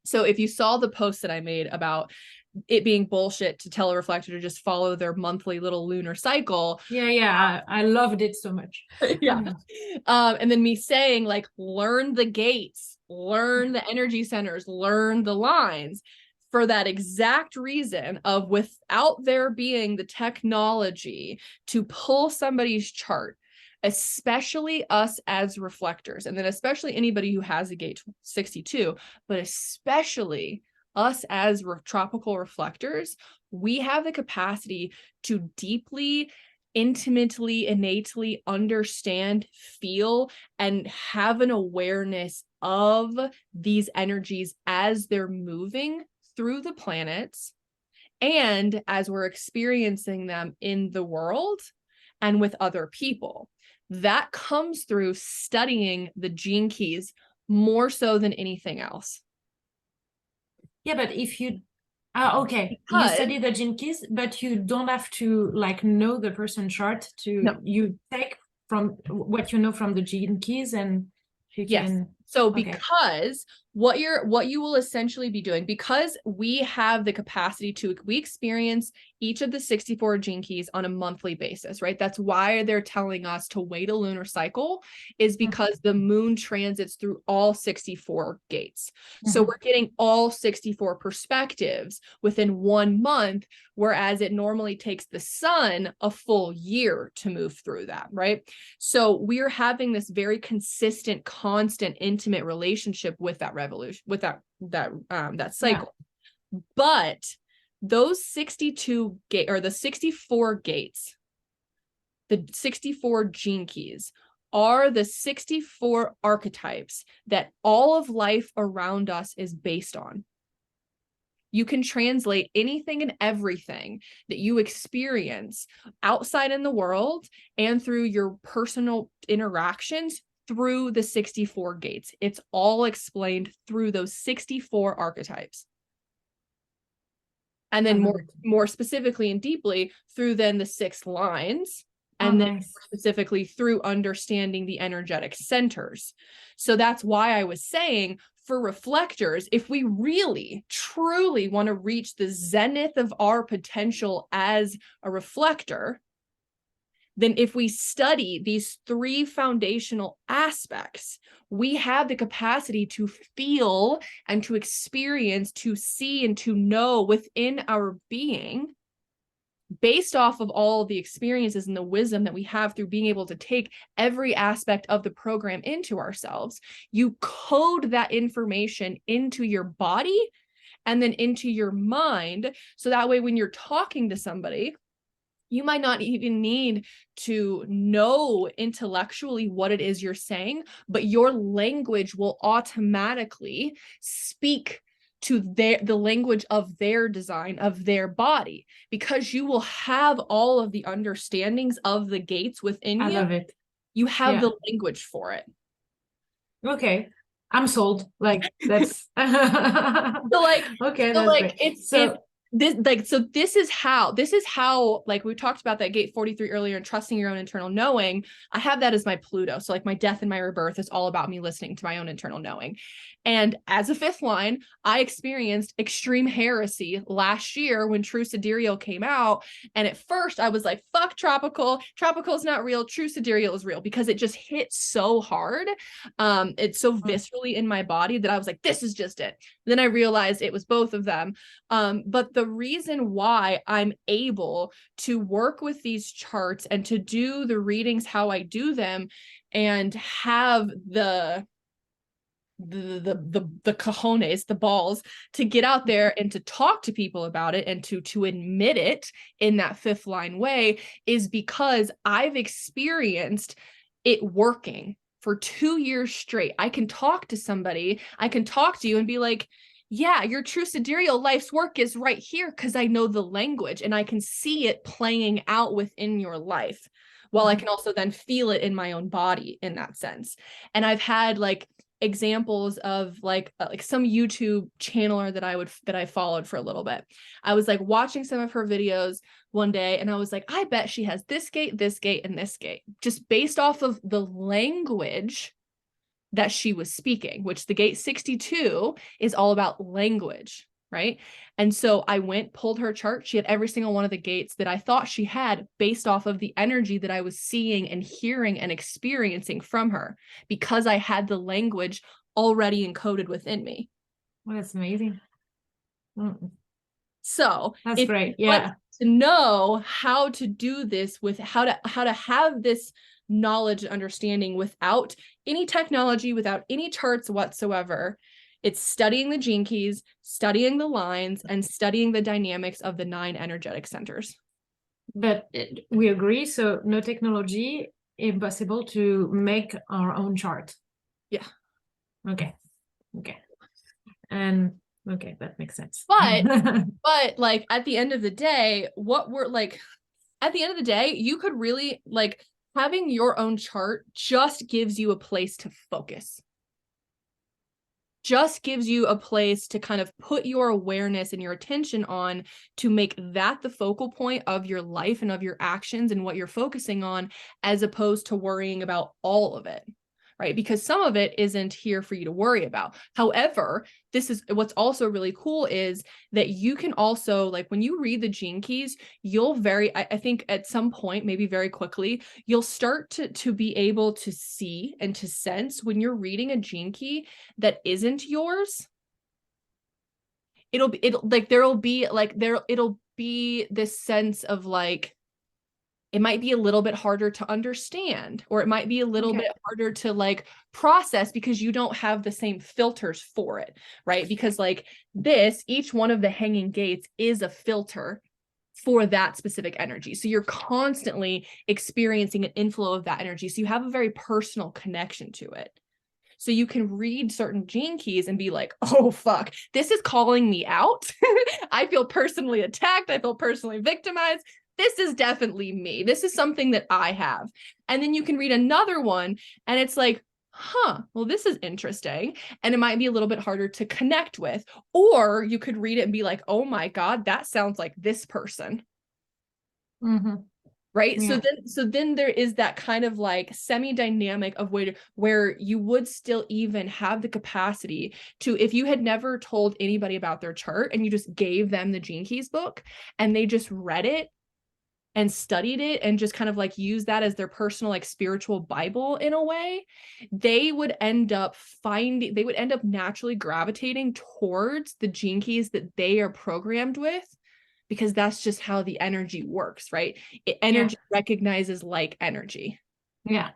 So if you saw the post that I made about it being bullshit to tell a reflector to just follow their monthly little lunar cycle. Yeah. I loved it so much. Yeah. And then me saying, like, learn the gates, learn the energy centers, learn the lines, for that exact reason of, without there being the technology to pull somebody's chart, especially us as reflectors, and then especially anybody who has a gate 62, but especially us as tropical reflectors, we have the capacity to deeply, intimately, innately understand, feel, and have an awareness of these energies as they're moving through the planets and as we're experiencing them in the world and with other people. That comes through studying the gene keys more so than anything else. Yeah, but if you okay, you study the gene keys, but you don't have to like know the person chart to No. You take from what you know from the gene keys, and you Yes. can. So Okay. because what you will essentially be doing, because we have the capacity to, we experience each of the 64 gene keys on a monthly basis, right? That's why they're telling us to wait a lunar cycle, is because the moon transits through all 64 gates. So we're getting all 64 perspectives within 1 month, whereas it normally takes the sun a full year to move through that, right? So we're having this very consistent, constant, intimate relationship with that revolution, with that cycle. Yeah. But those 62 gate, or the 64 gates, the 64 gene keys, are the 64 archetypes that all of life around us is based on. You can translate anything and everything that you experience outside in the world and through your personal interactions through the 64 gates. It's all explained through those 64 archetypes. And then more specifically and deeply through then the 6 lines, and then specifically through understanding the energetic centers. So that's why I was saying, for reflectors, if we really, truly want to reach the zenith of our potential as a reflector, then if we study these 3 foundational aspects, we have the capacity to feel and to experience, to see and to know within our being, based off of all of the experiences and the wisdom that we have through being able to take every aspect of the program into ourselves. You code that information into your body and then into your mind. So that way, when you're talking to somebody, you might not even need to know intellectually what it is you're saying, but your language will automatically speak to the language of their design, of their body, because you will have all of the understandings of the gates within you. I love it. You have the language for it. Okay. I'm sold. Like, that's so like, okay, so that's like great. this is how, like, we talked about that gate 43 earlier, and trusting your own internal knowing. I have that as my Pluto. So like my death and my rebirth is all about me listening to my own internal knowing. And as a 5th line, I experienced extreme heresy last year when True Sidereal came out. And at first I was like, fuck tropical. Tropical is not real. True Sidereal is real, because it just hit so hard. It's so viscerally in my body that I was like, this is just it. Then I realized it was both of them. But the reason why I'm able to work with these charts and to do the readings how I do them, and have the cojones, the balls, to get out there and to talk to people about it, and to admit it in that 5th line way, is because I've experienced it working for 2 years straight. I can talk to somebody, I can talk to you and be like, yeah, your true sidereal life's work is right here, because I know the language and I can see it playing out within your life, while I can also then feel it in my own body in that sense. And I've had like examples of like some YouTube channeler that I followed for a little bit. I was like watching some of her videos one day, and I was like, I bet she has this gate, and this gate, just based off of the language that she was speaking, which the gate 62 is all about language, right? And so I went, pulled her chart. She had every single one of the gates that I thought she had based off of the energy that I was seeing and hearing and experiencing from her, because I had the language already encoded within me. Well, that's amazing. So that's great. Yeah. To know how to do this, with how to have this knowledge and understanding without any technology, without any charts whatsoever, it's studying the gene keys, studying the lines, and studying the dynamics of the 9 energetic centers. But we agree, so no technology, impossible to make our own chart. Yeah. Okay. And okay, that makes sense. But like at the end of the day, you could really, like, having your own chart just gives you a place to focus. Just gives you a place to kind of put your awareness and your attention on, to make that the focal point of your life and of your actions and what you're focusing on, as opposed to worrying about all of it, right? Because some of it isn't here for you to worry about. However, this is what's also really cool, is that you can also, like, when you read the gene keys, you'll I think at some point, maybe very quickly, you'll start to be able to see and to sense when you're reading a gene key that isn't yours. It'll be this sense of like, it might be a little bit harder to understand, or it might be a little bit harder to like process, because you don't have the same filters for it, right? Because like each one of the hanging gates is a filter for that specific energy. So you're constantly experiencing an inflow of that energy. So you have a very personal connection to it. So you can read certain gene keys and be like, oh, fuck, this is calling me out. I feel personally attacked. I feel personally victimized. This is definitely me. This is something that I have. And then you can read another one and it's like, well, this is interesting. And it might be a little bit harder to connect with. Or you could read it and be like, oh my God, that sounds like this person. Right. Yeah. So then there is that kind of like semi-dynamic of where you would still even have the capacity to, if you had never told anybody about their chart and you just gave them the Gene Keys book and they just read it and studied it and just kind of like use that as their personal, like, spiritual Bible in a way, they would end up naturally gravitating towards the gene keys that they are programmed with, because that's just how the energy works, right? Energy recognizes like energy. Yeah.